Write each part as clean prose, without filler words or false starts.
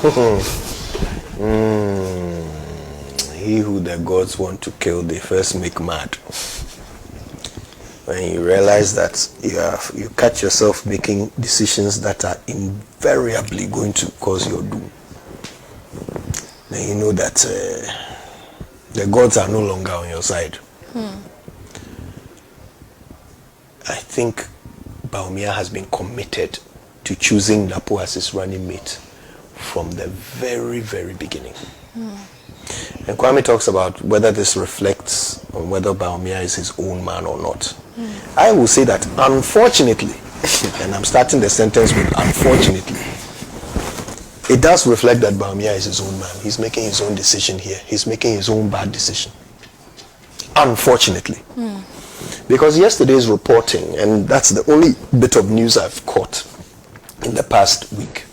He who the gods want to kill, they first make mad. When you realize that you catch yourself making decisions that are invariably going to cause your doom, then you know that the gods are no longer on your side. I think Bawumia has been committed to choosing Napo as his running mate from the very, very beginning. And Kwame talks about whether this reflects on whether Bawumia is his own man or not. I will say that unfortunately, and I'm starting the sentence with unfortunately, it does reflect that Bawumia is his own man. He's making his own decision here. He's making his own bad decision. Unfortunately. Because yesterday's reporting, and that's the only bit of news I've caught in the past week,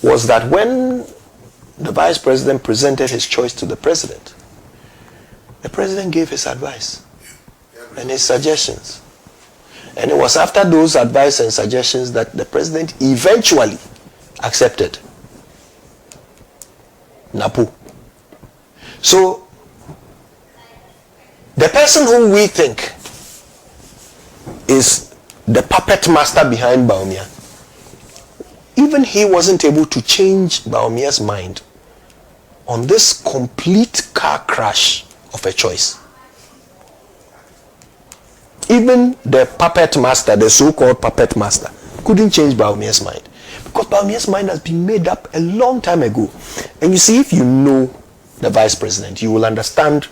was that when the vice president presented his choice to the president, the president gave his advice and his suggestions. And it was after those advice and suggestions that the president eventually accepted Napo. So, the person who we think is the puppet master behind Bawumia, even he wasn't able to change Bawumia's mind on this complete car crash of a choice. Even the puppet master, the so-called puppet master, couldn't change Bawumia's mind. Because Bawumia's mind has been made up a long time ago. And you see, if you know the vice president, you will understand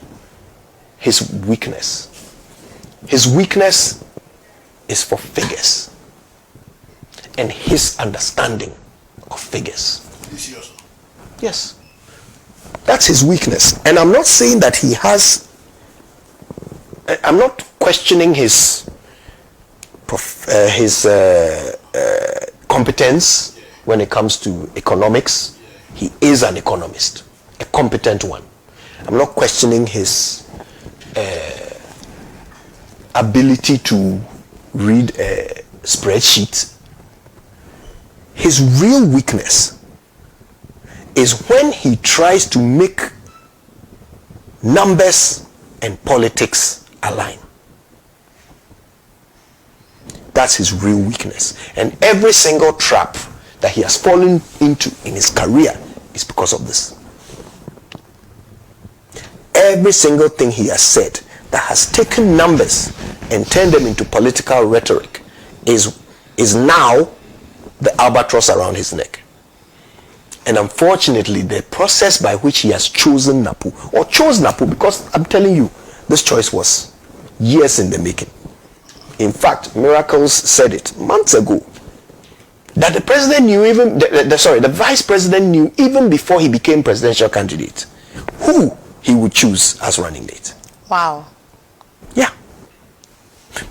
his weakness. His weakness is for figures. And his understanding of figures. Yes. That's his weakness. And I'm not saying that he has, I'm not questioning his competence when it comes to economics. He is an economist, a competent one. I'm not questioning his ability to read a spreadsheet. His real weakness is when he tries to make numbers and politics align. That's his real weakness. And every single trap that he has fallen into in his career is because of this. Every single thing he has said that has taken numbers and turned them into political rhetoric is now the albatross around his neck. And unfortunately, the process by which he has chosen Napo, or chose Napo, because I'm telling you, this choice was years in the making. In fact, Miracles said it months ago, that the president knew even, the vice president knew even before he became presidential candidate, who he would choose as running mate. Wow. Yeah.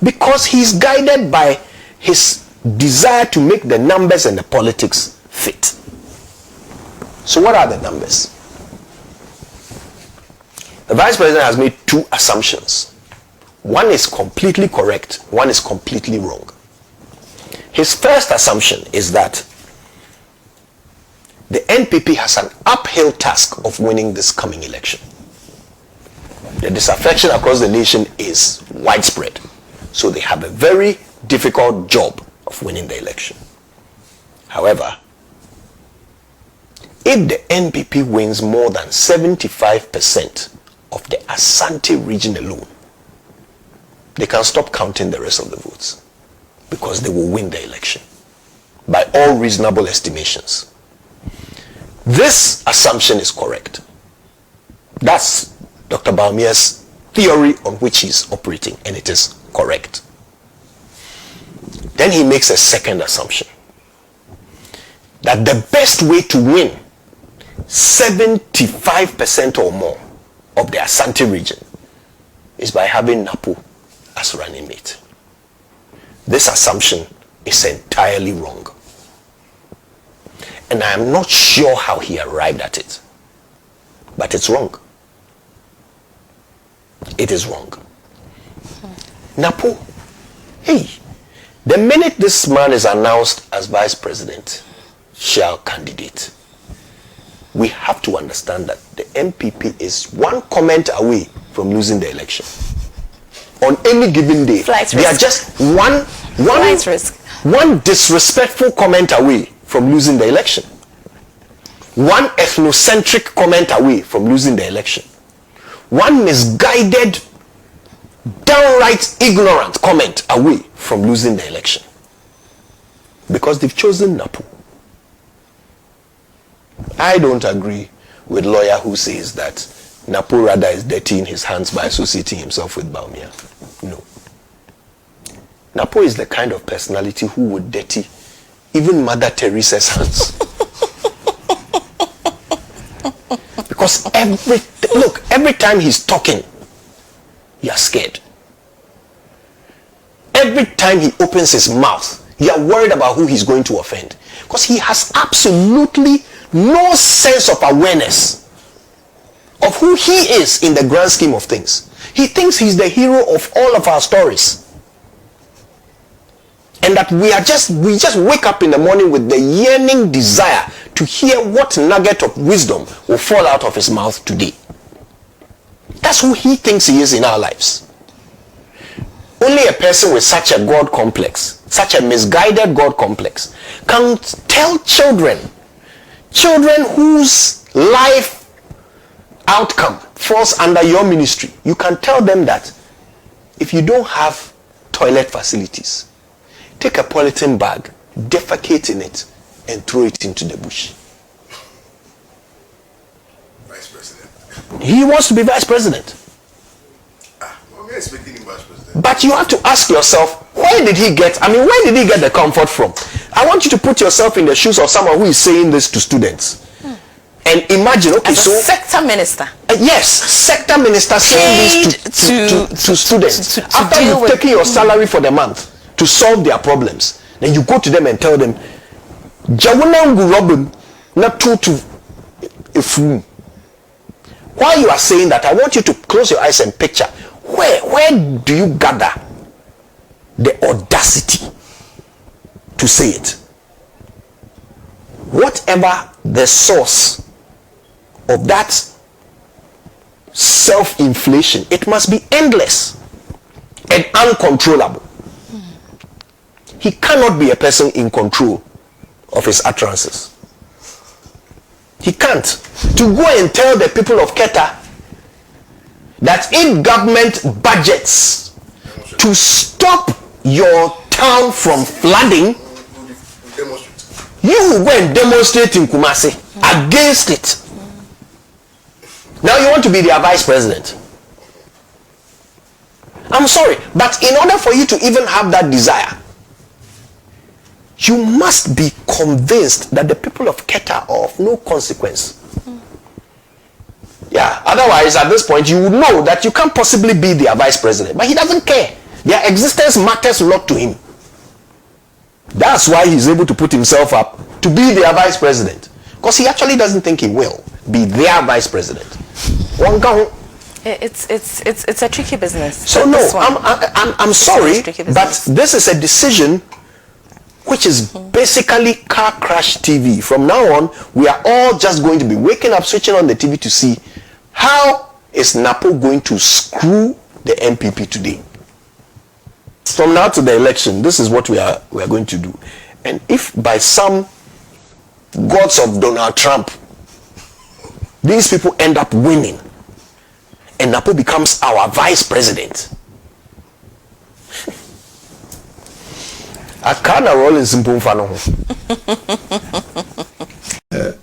Because he's guided by his desire to make the numbers and the politics fit. So what are the numbers? The vice president has made two assumptions. One is completely correct, one is completely wrong. His first assumption is that the NPP has an uphill task of winning this coming election. The disaffection across the nation is widespread. So they have a very difficult job of winning the election. However, if the NPP wins more than 75% of the Asante region alone, they can stop counting the rest of the votes because they will win the election by all reasonable estimations. This assumption is correct. That's Dr. Bawumia's theory on which he's operating, and it is correct. Then he makes a second assumption, that the best way to win 75% or more of the Asante region is by having Napo as running mate. This assumption is entirely wrong. And I am not sure how he arrived at it. But it's wrong. It is wrong. Napo, hey, the minute this man is announced as vice president, shall candidate, have to understand that the MPP is one comment away from losing the election. On any given day, they are just one disrespectful comment away from losing the election. One ethnocentric comment away from losing the election. One misguided, downright ignorant comment away from losing the election. Because they've chosen Napo. I don't agree with lawyer who says that Napo rather is dirtying his hands by associating himself with Bawumia. No. Napo is the kind of personality who would dirty even Mother Teresa's hands. Because every time he's talking, you're scared. Every time he opens his mouth, you're worried about who he's going to offend. Because he has absolutely no sense of awareness of who he is in the grand scheme of things. He thinks he's the hero of all of our stories. And that we just wake up in the morning with the yearning desire to hear what nugget of wisdom will fall out of his mouth today. That's who he thinks he is in our lives. Only a person with such a God complex, such a misguided God complex, can tell children whose life outcome falls under your ministry, you can tell them that if you don't have toilet facilities, take a polythene bag, defecate in it, and throw it into the bush. Vice President. He wants to be vice president. We are expecting him vice president. But you have to ask yourself, where did he get the comfort from? I want you to put yourself in the shoes of someone who is saying this to students. And imagine, okay, as a sector minister. Yes, sector minister saying this to students. After you've taken your salary for the month to solve their problems, then you go to them and tell them, while you are saying that, I want you to close your eyes and picture, where do you gather the audacity to say it? Whatever the source of that self-inflation, it must be endless and uncontrollable. He cannot be a person in control of his utterances. He can't. To go and tell the people of Keta that if government budgets to stop your town from flooding, you will go and demonstrate in Kumasi against it. Now you want to be their vice president. I'm sorry, but in order for you to even have that desire, you must be convinced that the people of Keta are of no consequence. Yeah, otherwise at this point you would know that you can't possibly be their vice president. But he doesn't care. Their existence matters a lot to him. That's why he's able to put himself up to be their vice president. Because he actually doesn't think he will be their vice president. It's a tricky business. So no, I'm sorry, but this is a decision which is basically car crash TV. From now on, we are all just going to be waking up, switching on the TV to see how is Napo going to screw the MPP today. From now to the election, this is what we are going to do. And if by some gods of Donald Trump, these people end up winning, and Napo becomes our vice president, I can't roll in simple fun.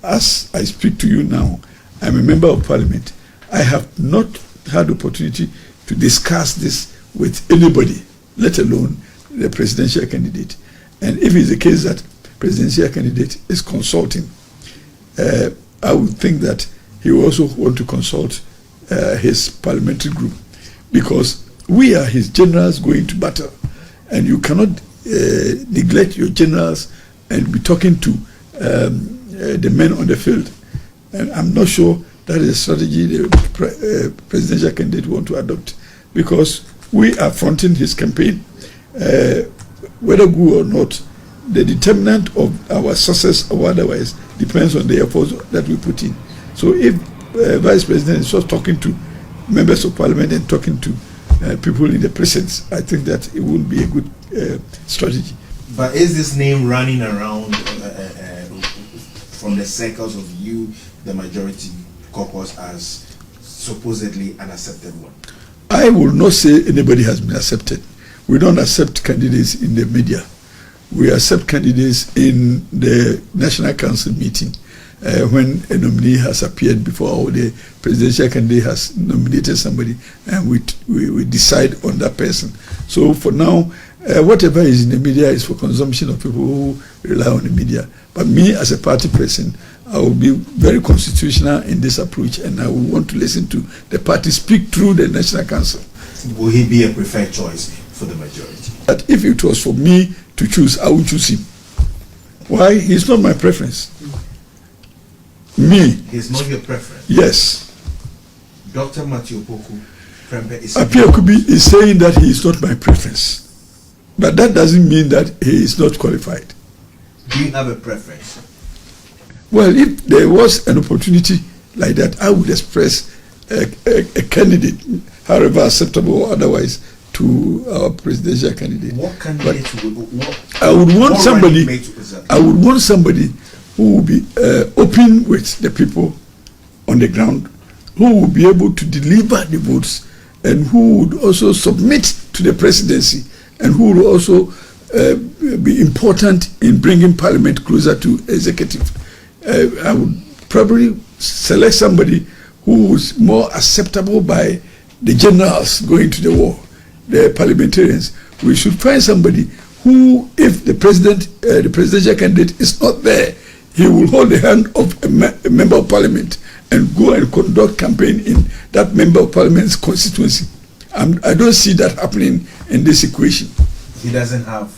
As I speak to you now, I'm a member of Parliament. I have not had the opportunity to discuss this with anybody, let alone the presidential candidate. And if it's the case that presidential candidate is consulting, I would think that he will also want to consult his parliamentary group, because we are his generals going to battle, and you cannot neglect your generals and be talking to the men on the field. And I'm not sure that is a strategy the presidential candidate want to adopt, because we are fronting his campaign. Whether good or not, the determinant of our success or otherwise depends on the efforts that we put in. So if Vice President is just talking to members of Parliament and talking to people in the precincts, I think that it wouldn't be a good strategy. But is this name running around from the circles of you, the majority caucus, as supposedly an accepted one? I will not say anybody has been accepted. We don't accept candidates in the media. We accept candidates in the National Council meeting when a nominee has appeared before, or the presidential candidate has nominated somebody, and we decide on that person. So for now, whatever is in the media is for consumption of people who rely on the media. But me, as a party person, I will be very constitutional in this approach, and I will want to listen to the party speak through the National Council. Will he be a preferred choice for the majority? That if it was for me to choose, I would choose him. Why? He's not my preference. Me. He's not your preference? Yes. Dr. Matthew Opoku Prempeh is saying that he is not my preference. But that doesn't mean that he is not qualified. Do you have a preference? Well, if there was an opportunity like that, I would express a candidate, however acceptable or otherwise, to our presidential candidate. What candidate I would want somebody who will be open with the people on the ground, who will be able to deliver the votes, and who would also submit to the presidency, and who will also be important in bringing Parliament closer to executive. I would probably select somebody who is more acceptable by the generals going to the war, the parliamentarians. We should find somebody who, if the presidential candidate is not there, he will hold the hand of a member of Parliament and go and conduct campaign in that member of Parliament's constituency. I don't see that happening in this equation. He doesn't have